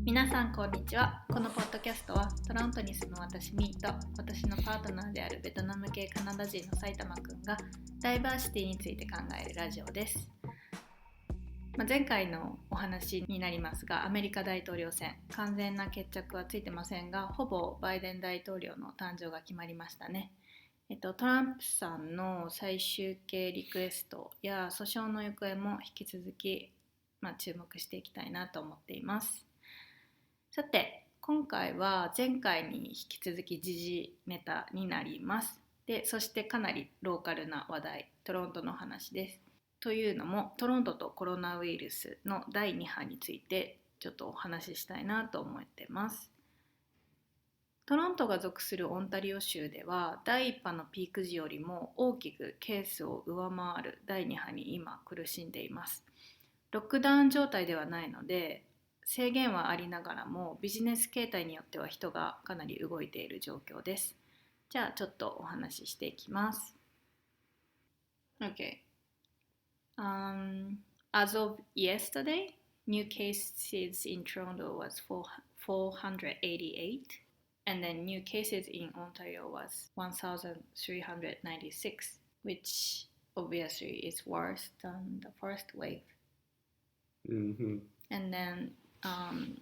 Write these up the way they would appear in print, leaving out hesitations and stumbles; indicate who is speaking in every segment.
Speaker 1: みなさんこんにちは。このポッドキャストはトロントに住む私ミーと私のパートナーであるベトナム系カナダ人の埼玉くんがダイバーシティについて考えるラジオです。前回のお話になりますが、アメリカ大統領選完全な決着はついてませんが、ほぼバイデン大統領の誕生が決まりましたね。トランプさんの最終形リクエストや訴訟の行方も引き続き、注目していきたいなと思っています。さて、今回は前回に引き続き時事ネタになります。そしてかなりローカルな話題、トロントの話です。というのも、トロントとコロナウイルスの第2波についてちょっとお話ししたいなと思っています。トロントが属するオンタリオ州では、第1波のピーク時よりも大きくケースを上回る第2波に今苦しんでいます。ロックダウン状態ではないので、制限はありながらもビジネス形態によっては人がかなり動いている状況です。じゃあちょっとお話ししていきます。As of yesterday, new cases in Toronto was 488, and then new cases in Ontario was 1,396, which obviously is worse than the first wave.
Speaker 2: Mm-hmm.
Speaker 1: And then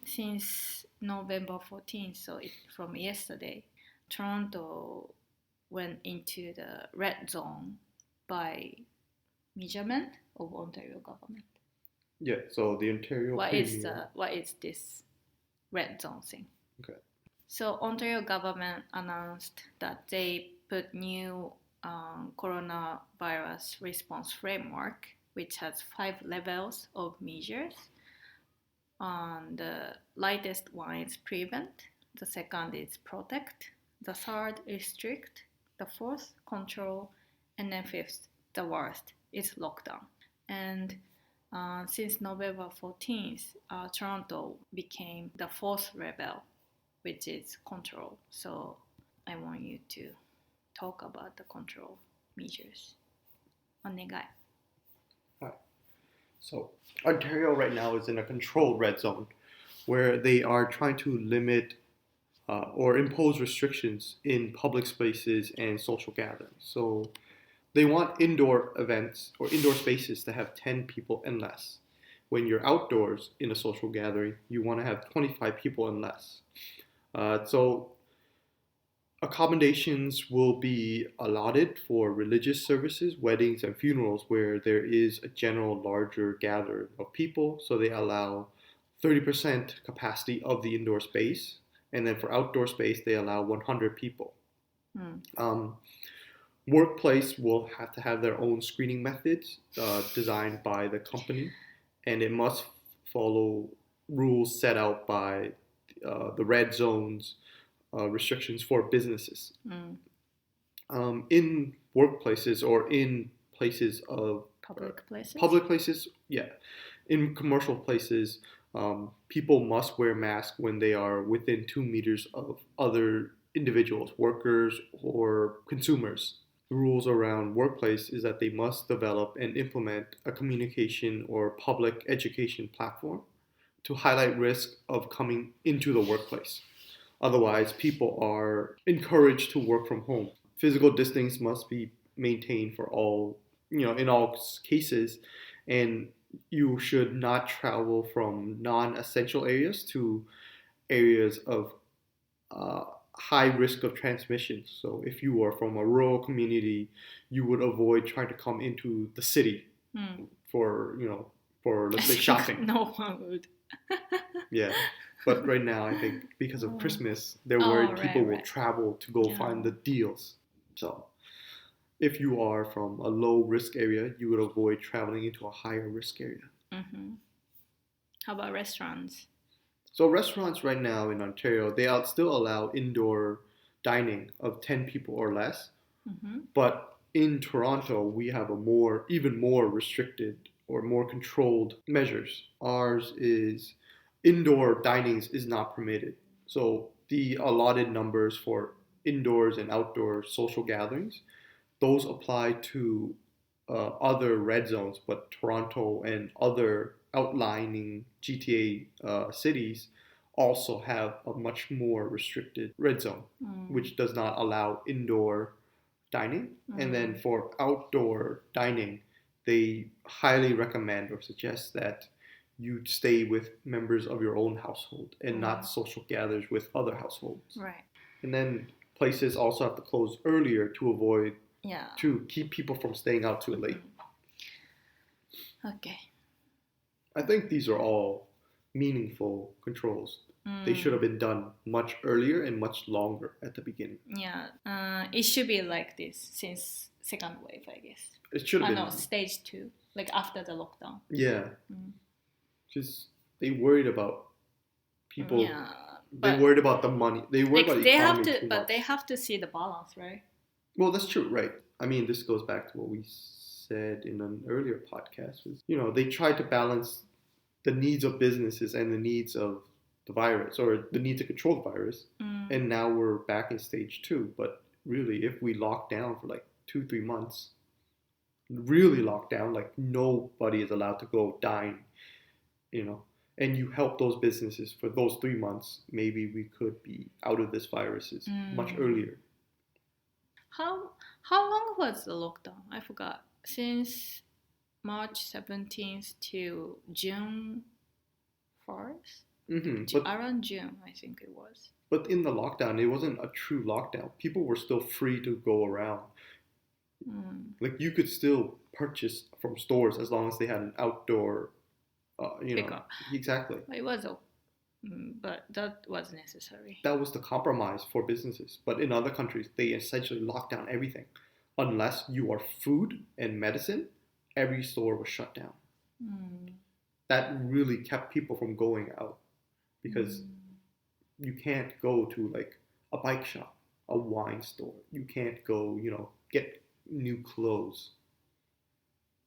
Speaker 1: since November 14th, so from yesterday, Toronto went into the red zone by measurement of Ontario government.
Speaker 2: Yeah, so the Ontario
Speaker 1: What is this red zone thing?
Speaker 2: Okay.
Speaker 1: So Ontario government announced that they put new coronavirus response framework, which has 5 levels of measures. The lightest one is prevent, the second is protect, the third restrict, the fourth control, and then fifth, the worst, is lockdown. And since November 14th, Toronto became the fourth level, which is control. So I want you to talk about the control measures. お願い。
Speaker 2: So Ontario right now is in a controlled red zone where they are trying to limit or impose restrictions in public spaces and social gatherings. So they want indoor events or indoor spaces to have 10 people and less. When you're outdoors in a social gathering, you want to have 25 people and less. So accommodations will be allotted for religious services, weddings, and funerals where there is a general larger gathering of people. So they allow 30% capacity of the indoor space. And then for outdoor space, they allow 100 people. Workplace will have to have their own screening methods designed by the company. And it must follow rules set out by the red zones, restrictions for businesses. In workplaces or in places of public places, in commercial places, people must wear masks when they are within 2 meters of other individuals, workers, or consumers. The rules around workplace is that they must develop and implement a communication or public education platform to highlight risk of coming into the workplace. Otherwise, people are encouraged to work from home. Physical distance must be maintained for all, in all cases, and you should not travel from non-essential areas to areas of high risk of transmission. So if you are from a rural community, you would avoid trying to come into the city for let's say shopping.
Speaker 1: No one would.
Speaker 2: Yeah. But right now, I think because of Christmas, they're worried people will travel to go find the deals. So if you are from a low risk area, you would avoid traveling into a higher risk area.
Speaker 1: How about restaurants?
Speaker 2: So restaurants right now in Ontario, they still allow indoor dining of 10 people or less. But in Toronto, we have even more restricted or more controlled measures. Ours is indoor dinings is not permitted. So the allotted numbers for indoors and outdoor social gatherings, those apply to other red zones, but Toronto and other outlining GTA cities also have a much more restricted red zone, which does not allow indoor dining. And then for outdoor dining, they highly recommend or suggest that you stay with members of your own household and not social gatherings with other households.
Speaker 1: Right.
Speaker 2: And then places also have to close earlier to avoid, to keep people from staying out too late.
Speaker 1: Okay.
Speaker 2: I think these are all meaningful controls. They should have been done much earlier and much longer at the beginning.
Speaker 1: Yeah. It should be like this since second wave, I guess.
Speaker 2: It should have been.
Speaker 1: No, stage 2, like after the lockdown.
Speaker 2: Yeah. Because they worried about people.
Speaker 1: Yeah.
Speaker 2: They worried about the money. They worried about the economy too much.
Speaker 1: They have to see the balance, right?
Speaker 2: Well, that's true, right? I mean, this goes back to what we said in an earlier podcast. Was, they tried to balance the needs of businesses and the needs of the virus, or the need to control the virus. And now we're back in stage 2. But really, if we lock down for like 2-3 months, really lock down, like nobody is allowed to go dine, and you help those businesses for those 3 months, maybe we could be out of this virus much earlier.
Speaker 1: How long was the lockdown? I forgot. Since March 17th to June 4th? Around June, I think it was.
Speaker 2: But in the lockdown, it wasn't a true lockdown. People were still free to go around. Like you could still purchase from stores as long as they had an outdoor,
Speaker 1: Pickup.
Speaker 2: Exactly.
Speaker 1: It was, but that was necessary.
Speaker 2: That was the compromise for businesses. But in other countries, they essentially locked down everything. Unless you are food and medicine, every store was shut down. That really kept people from going out. Because you can't go to like a bike shop, a wine store. You can't go, get new clothes.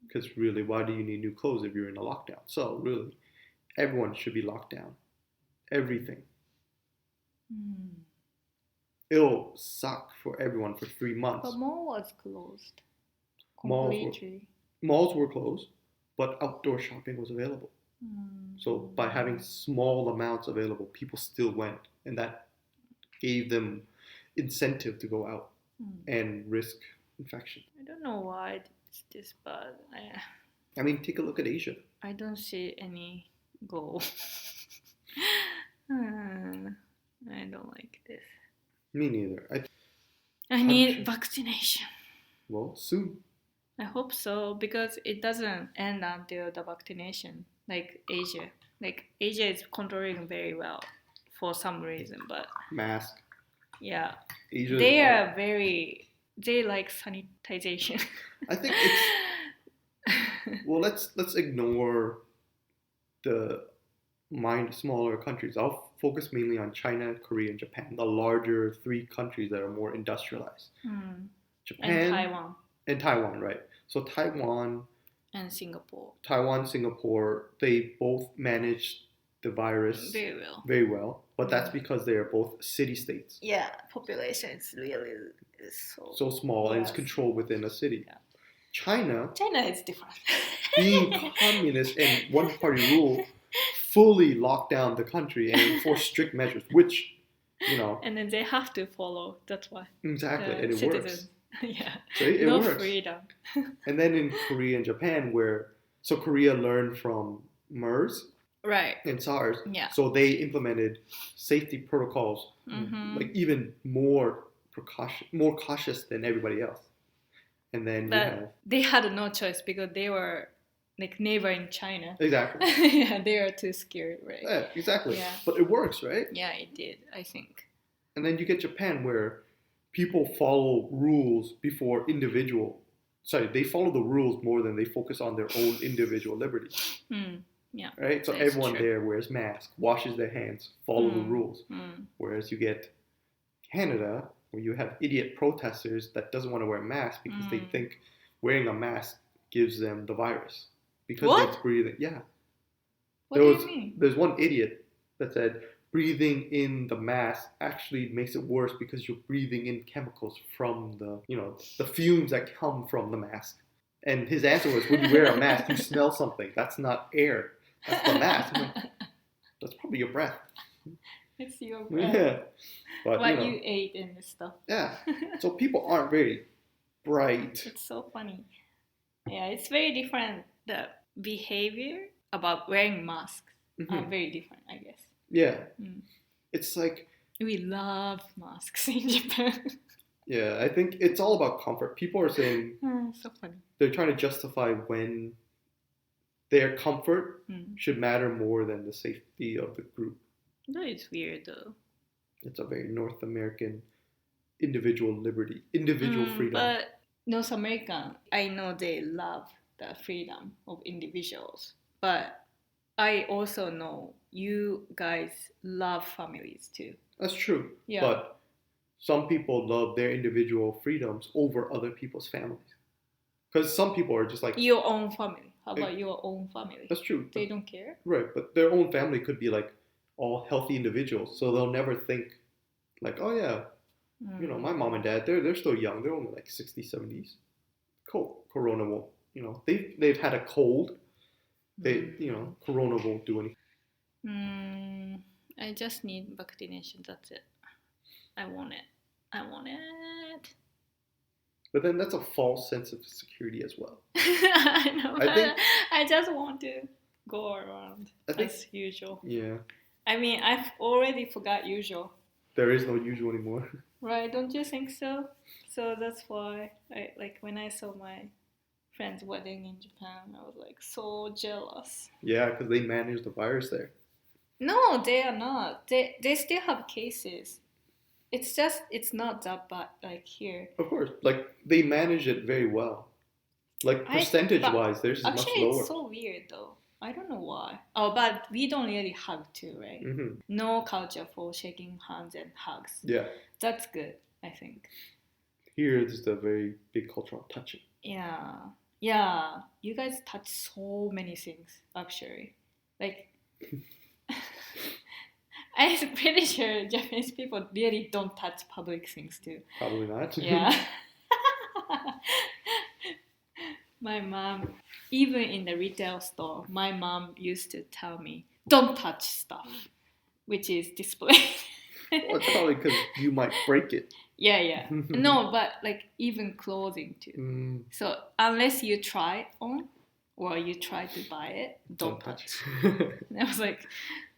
Speaker 2: Because really, why do you need new clothes if you're in a lockdown? So really, everyone should be locked down. Everything. It'll suck for everyone for 3 months.
Speaker 1: But mall was closed. Completely.
Speaker 2: Malls were closed, but outdoor shopping was available. So by having small amounts available, people still went, and that gave them incentive to go out and risk infection.
Speaker 1: I don't know why it's this bad.
Speaker 2: I mean, take a look at Asia.
Speaker 1: I don't see any goal. I don't like this.
Speaker 2: Me neither.
Speaker 1: I need vaccination.
Speaker 2: Well, soon.
Speaker 1: I hope so, because it doesn't end until the vaccination. Like Asia. Like Asia is controlling very well for some reason, but
Speaker 2: mask.
Speaker 1: Yeah.
Speaker 2: Asia.
Speaker 1: They like sanitization.
Speaker 2: I think it's well, let's ignore the smaller countries. I'll focus mainly on China, Korea, and Japan, the larger 3 countries that are more industrialized.
Speaker 1: Japan
Speaker 2: and Taiwan, right? So Taiwan
Speaker 1: and Singapore.
Speaker 2: They both managed the virus very well, but that's because they are both city-states.
Speaker 1: Yeah, population is really
Speaker 2: so small, and it's controlled within a city.
Speaker 1: Yeah.
Speaker 2: China
Speaker 1: is different.
Speaker 2: Being communist and one-party rule, fully locked down the country and enforced strict measures, which,
Speaker 1: And then they have to follow. That's why.
Speaker 2: Exactly, and it
Speaker 1: citizens.
Speaker 2: works.
Speaker 1: Yeah.
Speaker 2: So it
Speaker 1: no
Speaker 2: works.
Speaker 1: freedom.
Speaker 2: And then in Korea and Japan, so Korea learned from MERS,
Speaker 1: right,
Speaker 2: and SARS.
Speaker 1: Yeah.
Speaker 2: So they implemented safety protocols, like even more cautious than everybody else. And then
Speaker 1: they had no choice because they were like neighboring China.
Speaker 2: Exactly.
Speaker 1: Yeah, they are too scared, right?
Speaker 2: Yeah, exactly.
Speaker 1: Yeah.
Speaker 2: But it works, right?
Speaker 1: Yeah, it did, I think.
Speaker 2: And then you get Japan, where people follow rules before they follow the rules more than they focus on their own individual liberty.
Speaker 1: Yeah.
Speaker 2: Right? So everyone there wears masks, washes their hands, follow the rules. Whereas you get Canada, where you have idiot protesters that doesn't want to wear a mask because they think wearing a mask gives them the virus. Because they're breathing. Yeah.
Speaker 1: What do you mean?
Speaker 2: There's one idiot that said breathing in the mask actually makes it worse because you're breathing in chemicals from the fumes that come from the mask. And his answer was, when you wear a mask, you smell something. That's not air. That's the mask. I'm like, that's probably your breath.
Speaker 1: It's your bread.
Speaker 2: Yeah. But,
Speaker 1: What you ate and stuff.
Speaker 2: Yeah. So people aren't very bright.
Speaker 1: It's so funny. Yeah, it's very different. The behavior about wearing masks are very different, I guess.
Speaker 2: Yeah. It's like...
Speaker 1: We love masks in Japan.
Speaker 2: Yeah, I think it's all about comfort. People are saying...
Speaker 1: So funny.
Speaker 2: They're trying to justify when their comfort should matter more than the safety of the group.
Speaker 1: No, it's weird though.
Speaker 2: It's a very North American individual liberty, individual freedom.
Speaker 1: But North American, I know they love the freedom of individuals. But I also know you guys love families too.
Speaker 2: That's true.
Speaker 1: Yeah.
Speaker 2: But some people love their individual freedoms over other people's families. Because some people are just like...
Speaker 1: Your own family. How about your own family?
Speaker 2: That's true.
Speaker 1: They don't care?
Speaker 2: Right, but their own family could be like all healthy individuals. So they'll never think like, oh yeah, you know, my mom and dad, they're still young. They're only like 60s, 70s. Cool. Corona won't, you know, they've had a cold. You know, Corona won't do anything.
Speaker 1: I just need vaccination. That's it. I want it.
Speaker 2: But then that's a false sense of security as well.
Speaker 1: I know. I just want to go around as usual.
Speaker 2: Yeah.
Speaker 1: I mean, I've already forgot usual.
Speaker 2: There is no usual anymore.
Speaker 1: Right? Don't you think so? So that's why when I saw my friend's wedding in Japan, I was like so jealous.
Speaker 2: Yeah, because they manage the virus there.
Speaker 1: No, they are not. They still have cases. It's just, it's not that bad like here.
Speaker 2: Of course. Like, they manage it very well. Like, percentage-wise, theirs is much lower.
Speaker 1: Actually, it's so weird, though. I don't know why. Oh, but we don't really hug, too, right? No culture for shaking hands and hugs.
Speaker 2: Yeah.
Speaker 1: That's good, I think.
Speaker 2: Here, there's the very big culture on touching.
Speaker 1: Yeah. Yeah. You guys touch so many things, actually. Like... I'm pretty sure Japanese people really don't touch public things too.
Speaker 2: Probably not.
Speaker 1: Yeah. My mom, even in the retail store, my mom used to tell me, don't touch stuff, which is displayed.
Speaker 2: Well, it's probably because you might break it.
Speaker 1: Yeah. No, but like even clothing too. So unless you try it on or you try to buy it, don't touch. And I was like...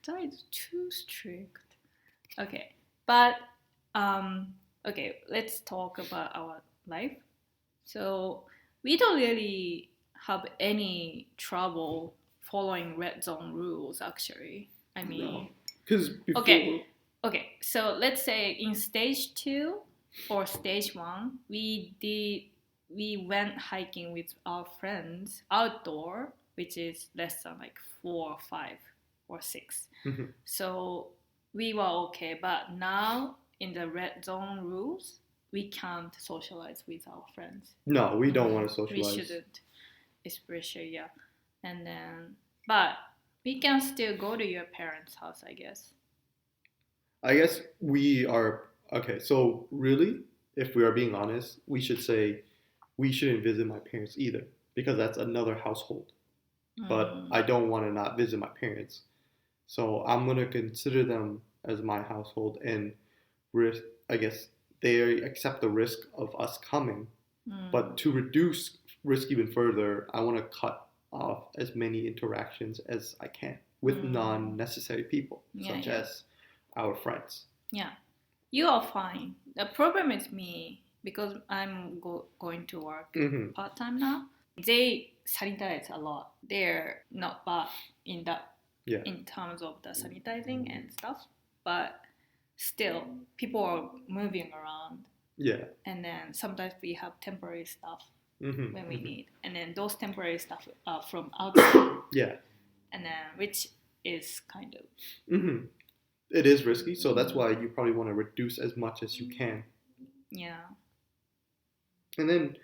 Speaker 1: That is too strict. Okay, but okay, let's talk about our life. So we don't really have any trouble following red zone rules, actually. I mean,
Speaker 2: because
Speaker 1: okay. So let's say in stage 2 or stage 1, we went hiking with our friends outdoor, which is less than like 4 or 5. Or 6. So we were okay, but now in the red zone rules, we can't socialize with our friends.
Speaker 2: No, we don't want to socialize.
Speaker 1: We shouldn't, especially, yeah. And then, but we can still go to your parents' house, I guess.
Speaker 2: I guess we are, okay, so really, if we are being honest, we should say we shouldn't visit my parents either, because that's another household. But I don't want to not visit my parents. So I'm going to consider them as my household and I guess they accept the risk of us coming. But to reduce risk even further, I want to cut off as many interactions as I can with non-necessary people, such as our friends.
Speaker 1: Yeah, you are fine. The problem is me, because I'm going to work part-time now. They sanitize a lot. They're not bad in that. Yeah. In terms of the sanitizing and stuff, but still, people are moving around.
Speaker 2: Yeah.
Speaker 1: And then sometimes we have temporary stuff when we need, and then those temporary stuff are from outside.
Speaker 2: Yeah.
Speaker 1: And then which is kind of.
Speaker 2: It is risky, so that's why you probably want to reduce as much as you can.
Speaker 1: Yeah.
Speaker 2: And then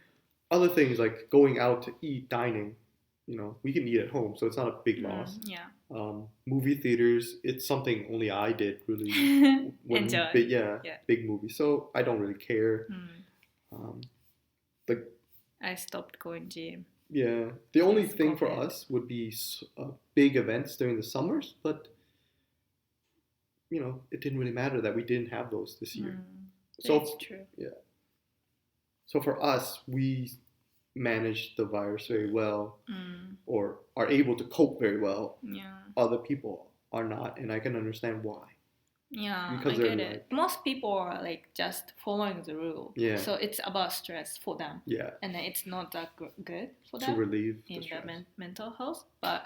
Speaker 2: other things like going out to eat, dining. You know, we can eat at home, so it's not a big loss.
Speaker 1: Yeah.
Speaker 2: Movie theaters, it's something only I did really.
Speaker 1: Enjoy.
Speaker 2: Big movies. So I don't really care.
Speaker 1: I stopped going gym.
Speaker 2: Yeah. The only thing for us would be big events during the summers, but it didn't really matter that we didn't have those this year.
Speaker 1: That's true.
Speaker 2: Yeah. So for us, we manage the virus very well or are able to cope very well.
Speaker 1: Yeah.
Speaker 2: Other people are not, and I can understand why.
Speaker 1: Yeah,
Speaker 2: Because
Speaker 1: I
Speaker 2: they're
Speaker 1: get it. Most people are like just following the rule.
Speaker 2: Yeah.
Speaker 1: So it's about stress for them.
Speaker 2: Yeah.
Speaker 1: And then it's not that good for
Speaker 2: To
Speaker 1: them
Speaker 2: relieve the
Speaker 1: in
Speaker 2: stress.
Speaker 1: the mental health. But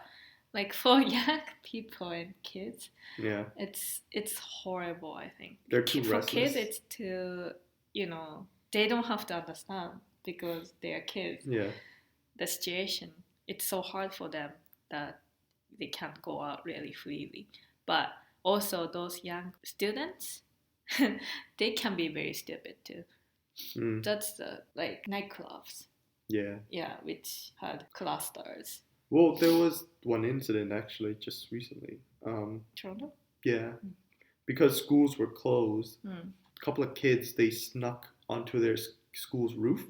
Speaker 1: like for young people and kids,
Speaker 2: Yeah.
Speaker 1: it's horrible, I think.
Speaker 2: They're too
Speaker 1: For
Speaker 2: restless.
Speaker 1: kids, it's too, they don't have to understand because they are kids.
Speaker 2: Yeah.
Speaker 1: The situation, it's so hard for them that they can't go out really freely. But also those young students, they can be very stupid too. That's the like nightclubs.
Speaker 2: Yeah.
Speaker 1: Yeah, which had clusters.
Speaker 2: Well, there was one incident actually just recently.
Speaker 1: Toronto?
Speaker 2: Yeah. Because schools were closed,
Speaker 1: Mm.
Speaker 2: a couple of kids, they snuck onto their school's roof.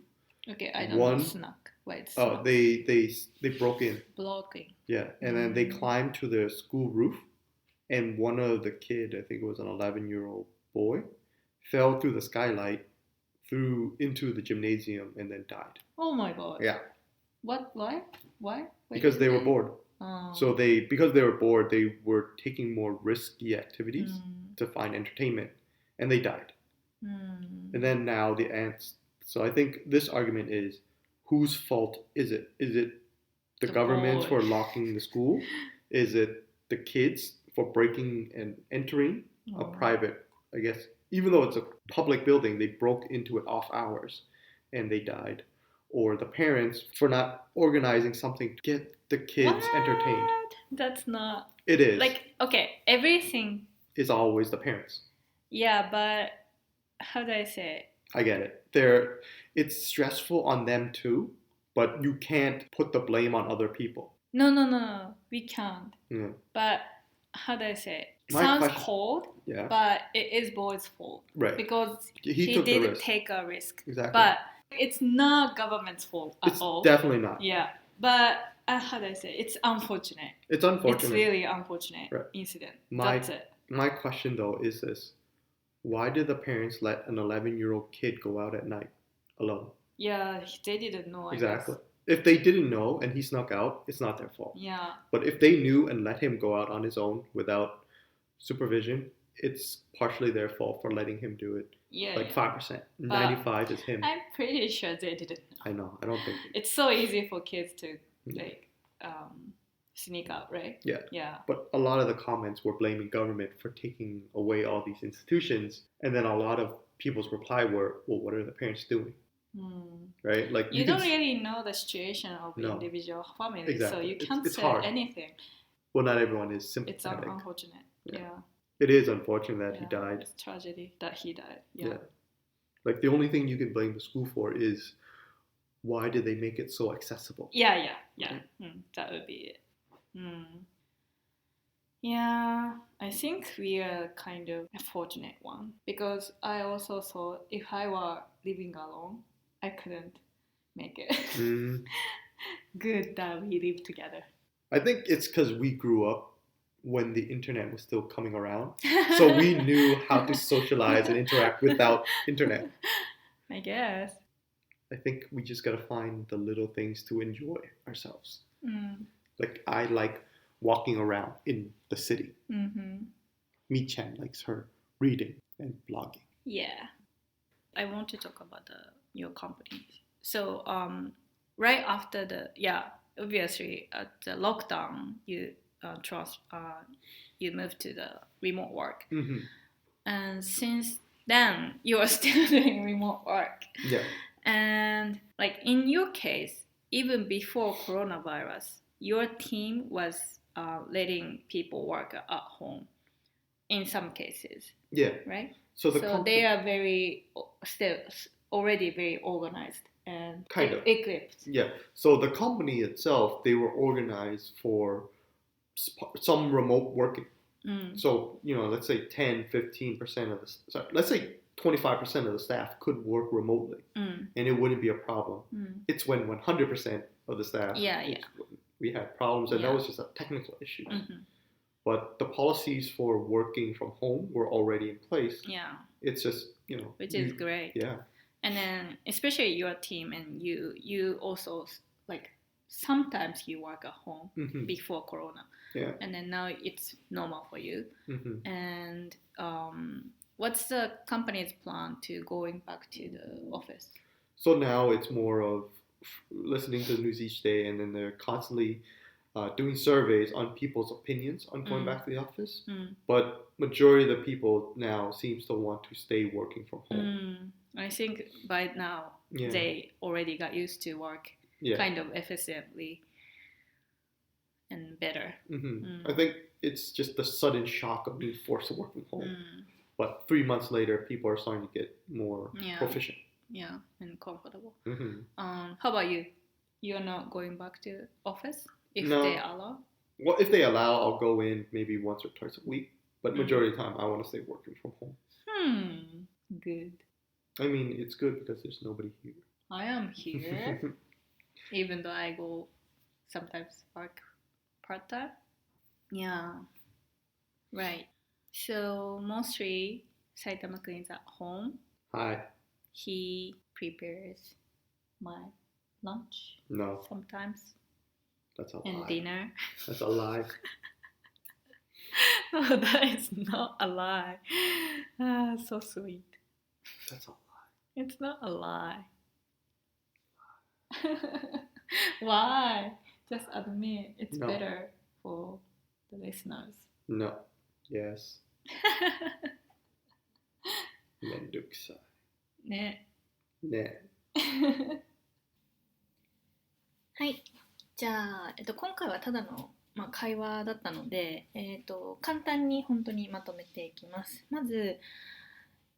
Speaker 1: Okay, I don't know snuck. Wait,
Speaker 2: Oh,
Speaker 1: snuck.
Speaker 2: they broke in.
Speaker 1: Blocking.
Speaker 2: Yeah, and then they climbed to their school roof, and one of the kid, I think it was an 11-year-old boy, fell through the skylight, through into the gymnasium, and then died.
Speaker 1: Oh my god.
Speaker 2: Yeah.
Speaker 1: What? Why? Why?
Speaker 2: Because they were bored.
Speaker 1: Oh.
Speaker 2: So because they were bored, they were taking more risky activities to find entertainment, and they died. And then now the ants. So I think this argument is, whose fault is it? Is it the government for locking the school? Is it the kids for breaking and entering a private, I guess, even though it's a public building, they broke into it off hours and they died. Or the parents for not organizing something to get the kids entertained.
Speaker 1: That's not...
Speaker 2: It is.
Speaker 1: Like, okay, everything...
Speaker 2: is always the parents.
Speaker 1: Yeah, but how do I say it?
Speaker 2: I get it. It's stressful on them too, but you can't put the blame on other people.
Speaker 1: No, we can't.
Speaker 2: Yeah.
Speaker 1: But how do I say it?
Speaker 2: My
Speaker 1: Sounds
Speaker 2: question-
Speaker 1: cold,
Speaker 2: Yeah.
Speaker 1: but it is boy's fault.
Speaker 2: Right.
Speaker 1: Because
Speaker 2: He took the
Speaker 1: didn't
Speaker 2: risk.
Speaker 1: take a risk.
Speaker 2: Exactly.
Speaker 1: But it's not government's fault at
Speaker 2: It's
Speaker 1: all.
Speaker 2: definitely not.
Speaker 1: Yeah. But how do I say it? It's unfortunate.
Speaker 2: It's unfortunate.
Speaker 1: It's really unfortunate
Speaker 2: Right.
Speaker 1: incident.
Speaker 2: My-
Speaker 1: That's it.
Speaker 2: My question though is this. Why did the parents let an 11-year-old kid go out at night alone?
Speaker 1: Yeah, they didn't know, I
Speaker 2: Exactly.
Speaker 1: guess.
Speaker 2: If they didn't know and he snuck out, it's not their fault.
Speaker 1: Yeah.
Speaker 2: But if they knew and let him go out on his own without supervision, it's partially their fault for letting him do it.
Speaker 1: Yeah.
Speaker 2: Like
Speaker 1: yeah.
Speaker 2: 5%. 95 is him.
Speaker 1: I'm pretty sure they didn't know.
Speaker 2: I know. I don't think.
Speaker 1: It's so easy for kids to like sneak out, right?
Speaker 2: Yeah.
Speaker 1: Yeah.
Speaker 2: But a lot of the comments were blaming government for taking away all these institutions. And then a lot of people's reply were, well, what are the parents doing? Right? Like
Speaker 1: You don't really know the situation of
Speaker 2: No.
Speaker 1: individual families,
Speaker 2: Exactly.
Speaker 1: so you can't
Speaker 2: It's
Speaker 1: say
Speaker 2: hard.
Speaker 1: anything.
Speaker 2: Well, not everyone is
Speaker 1: It's
Speaker 2: sympathetic.
Speaker 1: unfortunate.
Speaker 2: Yeah.
Speaker 1: Yeah.
Speaker 2: It is unfortunate that he died.
Speaker 1: It's tragedy that he died. Yeah.
Speaker 2: Yeah. Like the only thing you can blame the school for is why did they make it so accessible?
Speaker 1: Yeah. That would be it. Yeah, I think we are kind of a fortunate one because I also thought if I were living alone, I couldn't make it. Good that we live together.
Speaker 2: I think it's because we grew up when the internet was still coming around. So we knew how to socialize and interact without internet.
Speaker 1: I guess.
Speaker 2: I think we just gotta find the little things to enjoy ourselves. Like I like walking around in the city. Mi Chen likes her reading and blogging.
Speaker 1: Yeah. I want to talk about your company. So right after obviously at the lockdown, you moved to the remote work. And since then, you are still doing remote work.
Speaker 2: Yeah.
Speaker 1: And like in your case, even before coronavirus, your team was letting people work at home in some cases.
Speaker 2: Yeah.
Speaker 1: Right?
Speaker 2: So
Speaker 1: they are already very organized and
Speaker 2: kind of
Speaker 1: equipped.
Speaker 2: Yeah. So the company itself, they were organized for some remote working. So, let's say 10, 15% of let's say 25% of the staff could work remotely and it wouldn't be a problem. It's when 100% of the staff, we had problems and that was just a technical issue. but the policies for working from home were already in place.
Speaker 1: Yeah.
Speaker 2: It's just,
Speaker 1: which is great.
Speaker 2: Yeah.
Speaker 1: And then especially your team and you also like sometimes you work at home before Corona.
Speaker 2: Yeah.
Speaker 1: And then now it's normal for you.
Speaker 2: Mm-hmm.
Speaker 1: And what's the company's plan to going back to the office?
Speaker 2: So now it's more of listening to the news each day, and then they're constantly doing surveys on people's opinions on going back to the office. But majority of the people now seems to want to stay working from home.
Speaker 1: I think by now they already got used to work kind of efficiently and better.
Speaker 2: I think it's just the sudden shock of being forced to work from home. But 3 months later, people are starting to get more proficient.
Speaker 1: Yeah, and comfortable. How about you? You're not going back to office if they allow?
Speaker 2: Well, if they allow, I'll go in maybe once or twice a week. But majority of the time, I want to stay working from home.
Speaker 1: Good.
Speaker 2: I mean, it's good because there's nobody here.
Speaker 1: I am here, even though I go sometimes work part-time. Yeah, right. So mostly Saitama-kun is at home.
Speaker 2: Hi.
Speaker 1: He prepares my lunch.
Speaker 2: No.
Speaker 1: Sometimes.
Speaker 2: That's a lie.
Speaker 1: And dinner.
Speaker 2: That's a lie.
Speaker 1: No, that is not a lie. So sweet.
Speaker 2: That's a lie.
Speaker 1: It's not a lie. Why? Just admit it's better for the listeners.
Speaker 2: No. Yes. めんどくさい。
Speaker 1: ね。
Speaker 2: ね。
Speaker 1: はい。じゃあ、今回はただの、会話だったので、簡単に本当にまとめていきます。まず、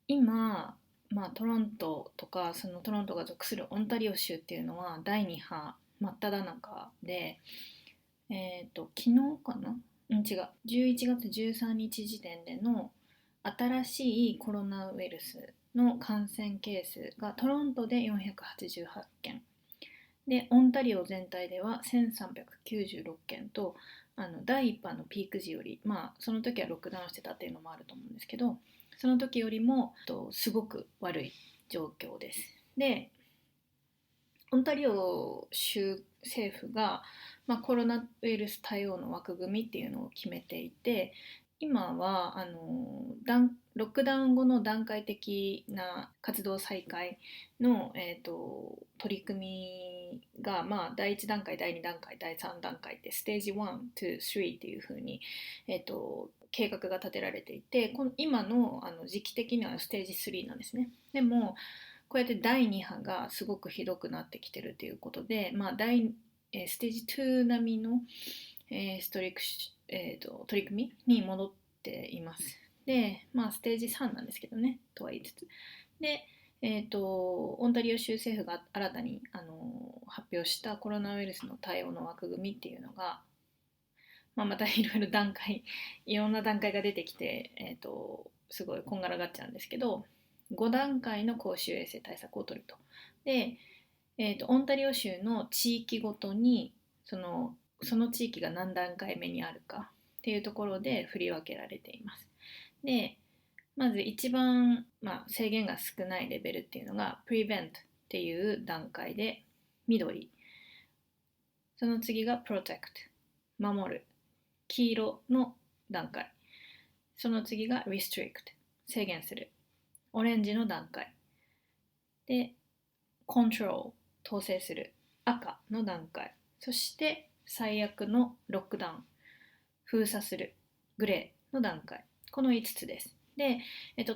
Speaker 1: 今、トロントとかそのトロントが属するオンタリオ州っていうのは第2波真っ只中で、昨日かな？違う。11月13日時点での新しいコロナウイルスの感染ケースがトロントで488件で、オンタリオ全体では1396件と、第1波のピーク時より、その時はロックダウンしてたっていうのもあると思うんですけど、その時よりもすごく悪い状況です。で、オンタリオ州政府が、コロナウイルス対応の枠組みっていうのを決めていて、今はロックダウン後の段階的な活動再開の、取り組みが、第1段階、第2段階、第3段階ってステージ1、2、3っていう風に、計画が立てられていて、今の、時期的にはステージ3なんですね。でもこうやって第2波がすごくひどくなってきてるということで、ステージ2並みの、取り組みに戻っています。で、ステージ3なんですけどね、とは言いつつ。で、オンタリオ州政府が新たに発表したコロナウイルスの対応の枠組みっていうのが、またいろいろいろんな段階が出てきて、すごいこんがらがっちゃうんですけど、5段階の公衆衛生対策を取ると。で、オンタリオ州の地域ごとにその地域が何段階目にあるかっていうところで振り分けられています。で、まず一番、制限が少ないレベルっていうのが Prevent っていう段階で緑、その次が Protect 守る、黄色の段階、その次が Restrict 制限する、オレンジの段階で Control 統制する、赤の段階、そして最悪のロックダウン、封鎖する、グレーの段階、この5つです。で、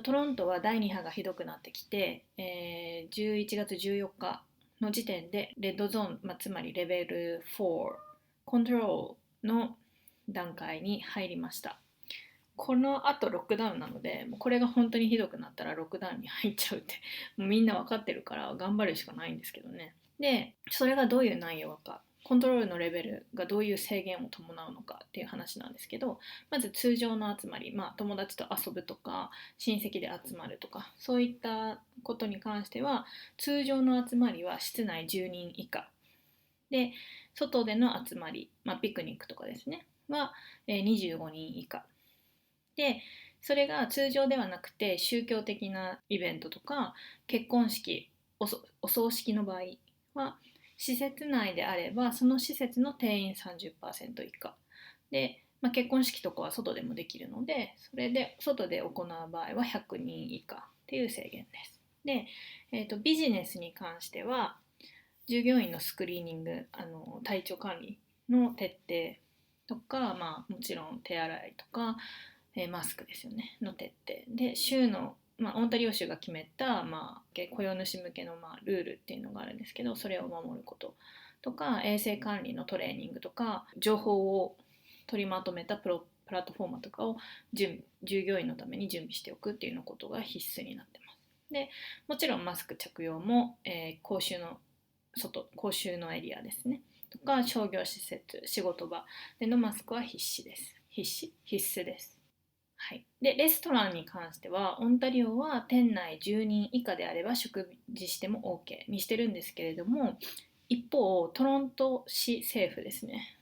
Speaker 1: トロントは第2波がひどくなってきて、11月14日の時点でレッドゾーン、つまりレベル4、コントロールの段階に入りました。この後ロックダウンなので、もうこれが本当にひどくなったらロックダウンに入っちゃうってもうみんな分かってるから頑張るしかないんですけどね。で、それがどういう内容か、コントロールのレベルがどういう制限を伴うのかっていう話なんですけど、まず通常の集まり、友達と遊ぶとか親戚で集まるとかそういったことに関しては、通常の集まりは室内10人以下で、外での集まり、ピクニックとかですねは25人以下で、それが通常ではなくて宗教的なイベントとか結婚式、お葬式の場合は施設内であればその施設の定員 30% 以下で、結婚式とかは外でもできるので、それで外で行う場合は100人以下っていう制限です。で、ビジネスに関しては従業員のスクリーニング、体調管理の徹底とか、もちろん手洗いとか、マスクですよねの徹底で、州の、オンタリオ州が決めた、雇用主向けの、ルールっていうのがあるんですけど、それを守ることとか、衛生管理のトレーニングとか、情報を取りまとめたプラットフォーマーとかを従業員のために準備しておくっていうのことが必須になってます。でもちろんマスク着用も、公衆のエリアですねとか商業施設、仕事場でのマスクは必須です。はい、でレストランに関してはオンタリオは店内10人以下であれば食事しても OK にしてるんですけれども、一方トロント市政府ですね、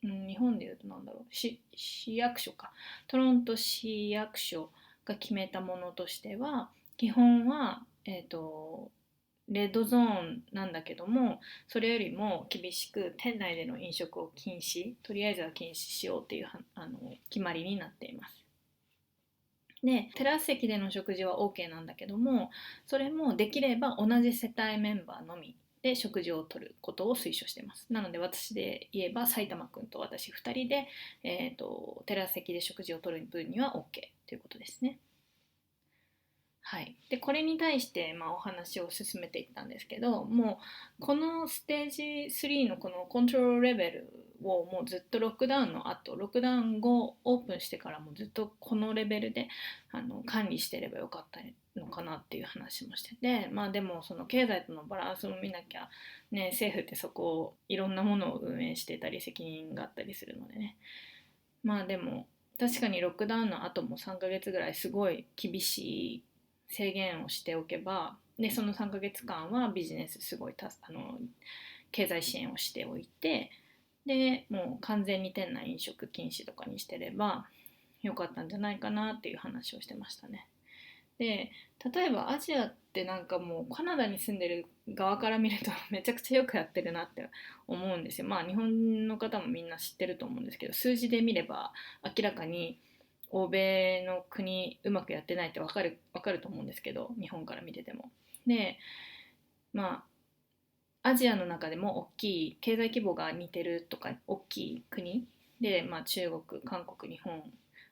Speaker 1: 日本でいうと市役所か、トロント市役所が決めたものとしては、基本はレッドゾーンなんだけども、それよりも厳しく店内での飲食をとりあえずは禁止しようっていう決まりになっています。でテラス席での食事は OK なんだけども、それもできれば同じ世帯メンバーのみで食事をとることを推奨しています。なので私で言えば埼玉くんと私2人で、テラス席で食事をとる分には OK ということですね。はい、でこれに対して、お話を進めていったんですけど、もうこのステージ3のこのコントロールレベルをもうずっとロックダウン後オープンしてからもずっとこのレベルで管理してればよかったのかなっていう話もしてて、でもその経済とのバランスを見なきゃね、政府ってそこをいろんなものを運営してたり責任があったりするのでね、でも確かにロックダウンの後も3ヶ月ぐらいすごい厳しい制限をしておけば、でその3ヶ月間はビジネスすごい経済支援をしておいて、でもう完全に店内飲食禁止とかにしてればよかったんじゃないかなっていう話をしてましたね。で例えばアジアってもうカナダに住んでる側から見るとめちゃくちゃよくやってるなって思うんですよ。日本の方もみんな知ってると思うんですけど、数字で見れば明らかに欧米の国うまくやってないって分かると思うんですけど、日本から見てても。でアジアの中でも大きい経済規模が似てるとか大きい国で、中国、韓国、日本、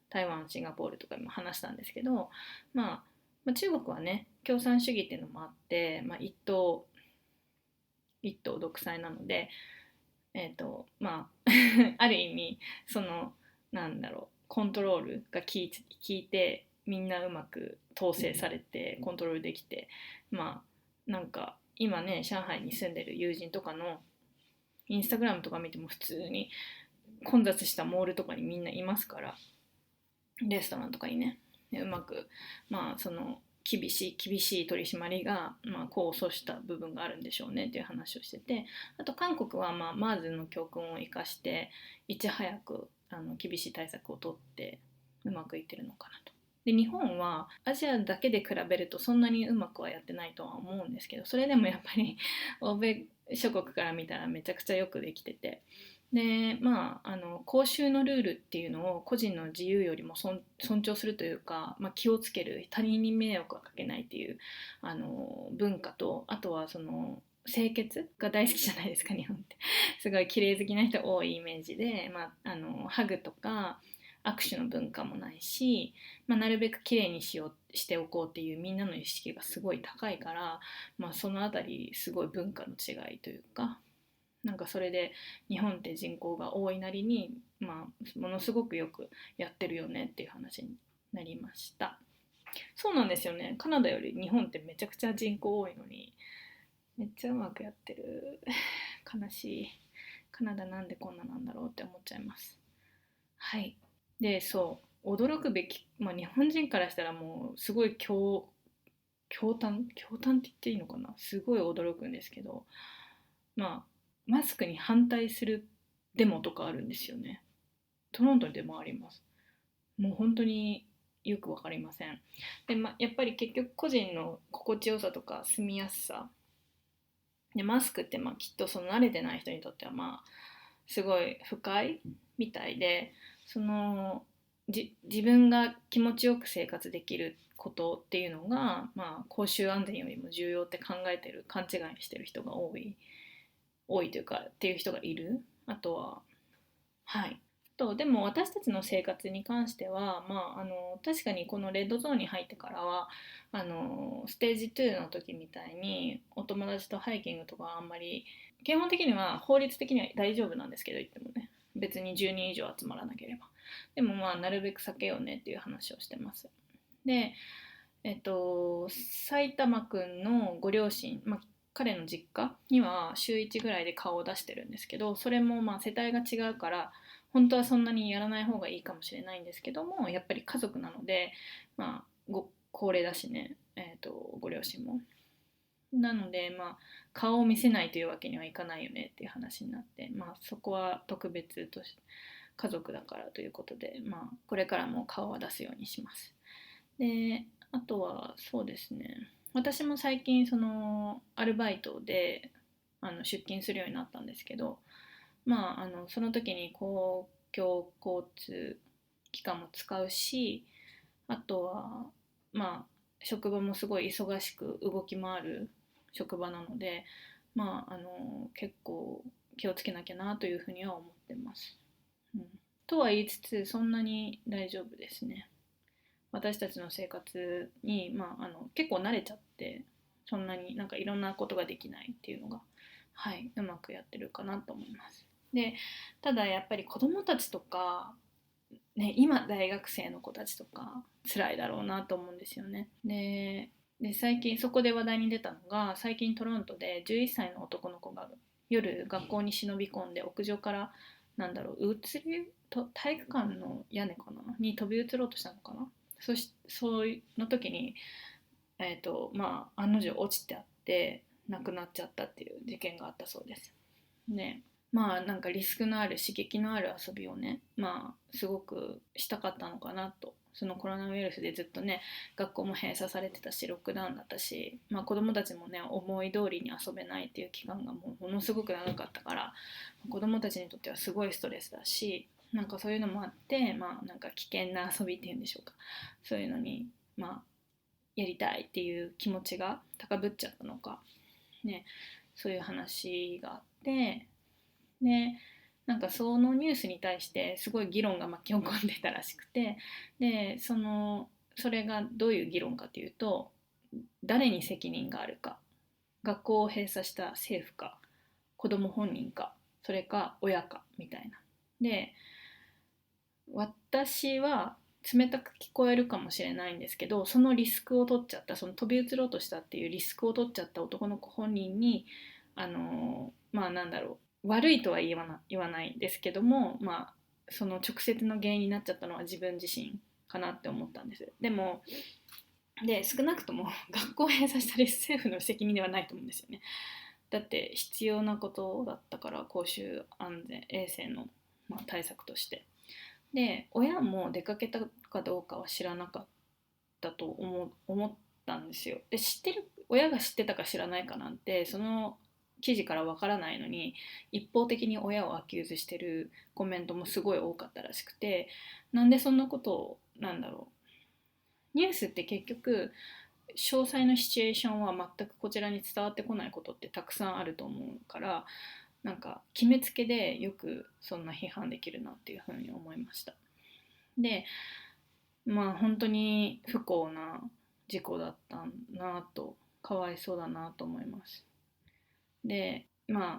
Speaker 1: 台湾、シンガポールとかも話したんですけど、中国はね共産主義っていうのもあって、一党独裁なので、ある意味そのコントロールが効いてみんなうまく統制されてコントロールできて、今ね上海に住んでる友人とかのインスタグラムとか見ても普通に混雑したモールとかにみんないますから、レストランとかにねうまくその厳しい取り締まりが功を奏した部分があるんでしょうねっていう話をしてて、あと韓国はMERSの教訓を生かしていち早く厳しい対策を取ってうまくいってるのかなと。で日本はアジアだけで比べるとそんなにうまくはやってないとは思うんですけど、それでもやっぱり欧米諸国から見たらめちゃくちゃよくできてて、で公衆のルールっていうのを個人の自由よりも尊重するというか、気をつける、他人に迷惑をかけないっていう文化と、あとはその清潔が大好きじゃないですか日本ってすごい綺麗好きな人多いイメージで、ハグとか握手の文化もないし、なるべく綺麗にしておこうっていうみんなの意識がすごい高いから、そのあたりすごい文化の違いというか、それで日本って人口が多いなりに、ものすごくよくやってるよねっていう話になりました。そうなんですよね、カナダより日本ってめちゃくちゃ人口多いのにめっちゃうまくやってる。悲しい。カナダなんでこんななんだろうって思っちゃいます。はい。で驚くべき、日本人からしたらもうすごい驚嘆って言っていいのかな、すごい驚くんですけど、マスクに反対するデモとかあるんですよね。トロントでもあります。もう本当によくわかりません。で、やっぱり結局個人の心地よさとか住みやすさで、マスクってきっとその慣れてない人にとってはすごい不快みたいで、その自分が気持ちよく生活できることっていうのが、公衆安全よりも重要って勘違いしてる人が多いというかっていう人がいる。あとははいでも私たちの生活に関しては、確かにこのレッドゾーンに入ってからはステージ2の時みたいにお友達とハイキングとかはあんまり、基本的には法律的には大丈夫なんですけど、言ってもね、別に10人以上集まらなければ、でもなるべく避けようねっていう話をしてます。で埼玉くんのご両親、彼の実家には週1ぐらいで顔を出してるんですけど、それも世帯が違うから本当はそんなにやらない方がいいかもしれないんですけども、やっぱり家族なので、高齢だしね、ご両親もなので、顔を見せないというわけにはいかないよねっていう話になって、そこは特別として家族だからということで、これからも顔は出すようにします。で、あとはそうですね、私も最近そのアルバイトで出勤するようになったんですけど、その時に公共交通機関も使うし、あとは職場もすごい忙しく動き回る職場なので、結構気をつけなきゃなというふうには思ってます、とは言いつつそんなに大丈夫ですね。私たちの生活に、結構慣れちゃって、そんなにいろんなことができないっていうのが、うまくやってるかなと思います。で、ただやっぱり子どもたちとか、今大学生の子たちとか辛いだろうなと思うんですよね。で最近そこで話題に出たのが、最近トロントで11歳の男の子が夜学校に忍び込んで屋上から体育館の屋根かなに飛び移ろうとしたのかな。そうの時に案の定落ちてあって亡くなっちゃったっていう事件があったそうですね。リスクのある刺激のある遊びをね、すごくしたかったのかなと。そのコロナウイルスでずっとね、学校も閉鎖されてたしロックダウンだったし、子供たちもね思い通りに遊べないっていう期間がものすごく長かったから、子供たちにとってはすごいストレスだし、そういうのもあって、危険な遊びっていうんでしょうか、そういうのにやりたいっていう気持ちが高ぶっちゃったのかね、そういう話があって、でそのニュースに対してすごい議論が巻き起こんでたらしくて、でそれがどういう議論かというと、誰に責任があるか、学校を閉鎖した政府か、子ども本人か、それか親かみたいな。で、私は冷たく聞こえるかもしれないんですけど、そのリスクを取っちゃった、その飛び移ろうとしたっていうリスクを取っちゃった男の子本人に悪いとは言わないですけども、その直接の原因になっちゃったのは自分自身かなって思ったんです。で少なくとも学校を閉鎖したり政府の責任ではないと思うんですよね。だって必要なことだったから、公衆安全衛生の、対策として。で親も出かけたかどうかは知らなかったと思ったんですよ。で親が知ってたか知らないかなんてその記事からわからないのに、一方的に親をアキューズしてるコメントもすごい多かったらしくて、なんでそんなことをニュースって結局詳細のシチュエーションは全くこちらに伝わってこないことってたくさんあると思うから、決めつけでよくそんな批判できるなっていうふうに思いました。で本当に不幸な事故だったなと、かわいそうだなと思います。で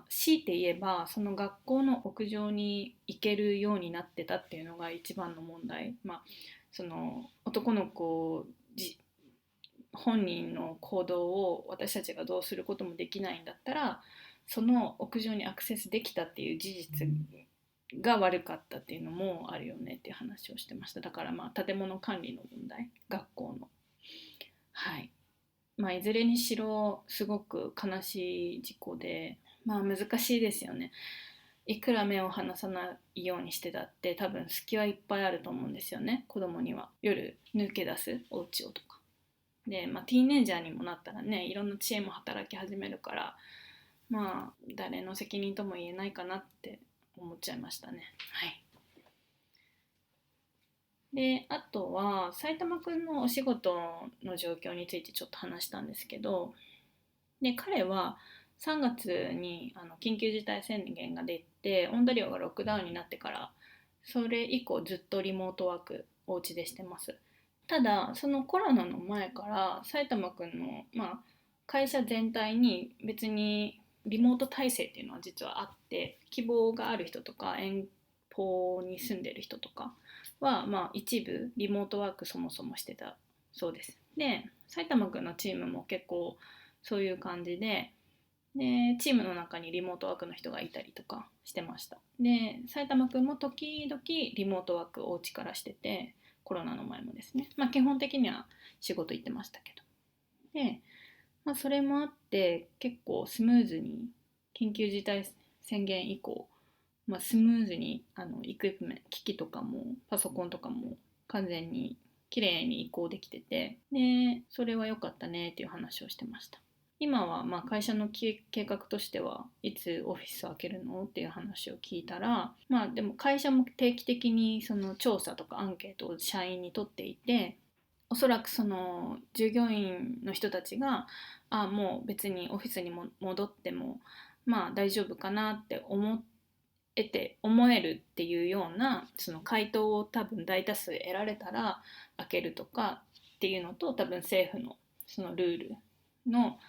Speaker 1: 強いて言えば、その学校の屋上に行けるようになってたっていうのが一番の問題。その男の子本人の行動を私たちがどうすることもできないんだったら、その屋上にアクセスできたっていう事実が悪かったっていうのもあるよねっていう話をしてました。だから建物管理の問題、学校の、いずれにしろすごく悲しい事故で、難しいですよね。いくら目を離さないようにしてたって多分隙はいっぱいあると思うんですよね、子供には。夜抜け出すお家をとかで、ティーンエイジャーにもなったらね、いろんな知恵も働き始めるから、誰の責任とも言えないかなって思っちゃいましたね。はい。で、あとは埼玉くんのお仕事の状況についてちょっと話したんですけど、で彼は3月に緊急事態宣言が出て、オンタリオがロックダウンになってからそれ以降ずっとリモートワークお家でしてます。ただそのコロナの前から埼玉くんの、会社全体に別にリモート体制っていうのは実はあって、希望がある人とか遠方に住んでる人とかは、一部リモートワークそもそもしてたそうです。で、埼玉くんのチームも結構そういう感じで、チームの中にリモートワークの人がいたりとかしてました。で、埼玉くんも時々リモートワークをお家からしてて、コロナの前もですね、基本的には仕事行ってましたけど。で、それもあって結構スムーズに緊急事態宣言以降、スムーズにエクイプメント、機器とかもパソコンとかも完全に綺麗に移行できてて、でそれは良かったねっていう話をしてました。今は会社の計画としてはいつオフィス開けるのっていう話を聞いたら、でも会社も定期的にその調査とかアンケートを社員に取っていて、おそらくその従業員の人たちがもう別にオフィスにも戻っても大丈夫かなって思えるっていうようなその回答を多分大多数得られたら開けるとかっていうのと、多分政府のそのルールの、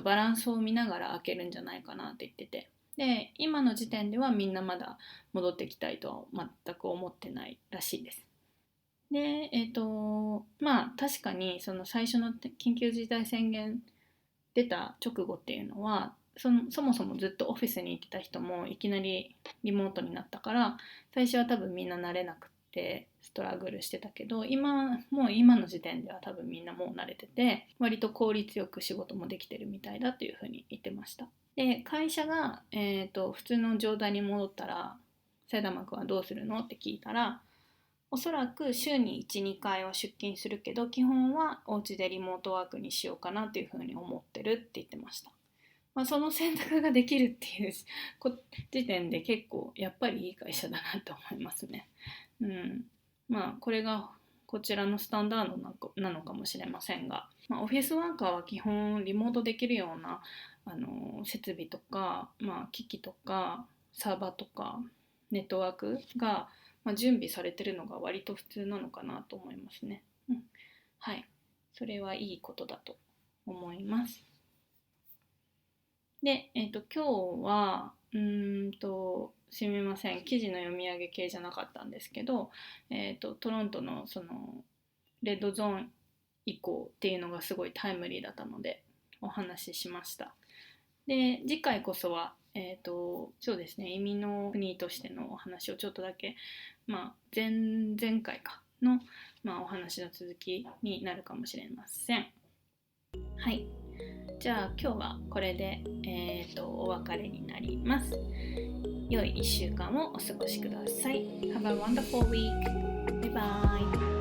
Speaker 1: バランスを見ながら開けるんじゃないかなって言ってて、で今の時点ではみんなまだ戻ってきたいとは全く思ってないらしいです。で確かにその最初の緊急事態宣言出た直後っていうのはそもそもずっとオフィスに行ってた人もいきなりリモートになったから、最初は多分みんな慣れなくてストラグルしてたけど、今の時点では多分みんなもう慣れてて、割と効率よく仕事もできてるみたいだというふうに言ってました。で会社が、普通の状態に戻ったら埼玉君はどうするのって聞いたら、おそらく週に 1,2 回は出勤するけど基本はお家でリモートワークにしようかなというふうに思ってるって言ってました。その選択ができるっていう時点で結構やっぱりいい会社だなと思いますね。これがこちらのスタンダードなのかもしれませんが、オフィスワーカーは基本リモートできるような設備とか、機器とかサーバーとかネットワークが、準備されてるのが割と普通なのかなと思いますね。はい、それはいいことだと思います。で、今日はすみません、記事の読み上げ系じゃなかったんですけど、トロントのそのレッドゾーン移行っていうのがすごいタイムリーだったのでお話ししました。で次回こそはそうですね、移民の国としてのお話をちょっとだけ、前回の、お話の続きになるかもしれません。はい、じゃあ今日はこれで、お別れになります。良い1週間をお過ごしください。Have a wonderful week. Bye bye.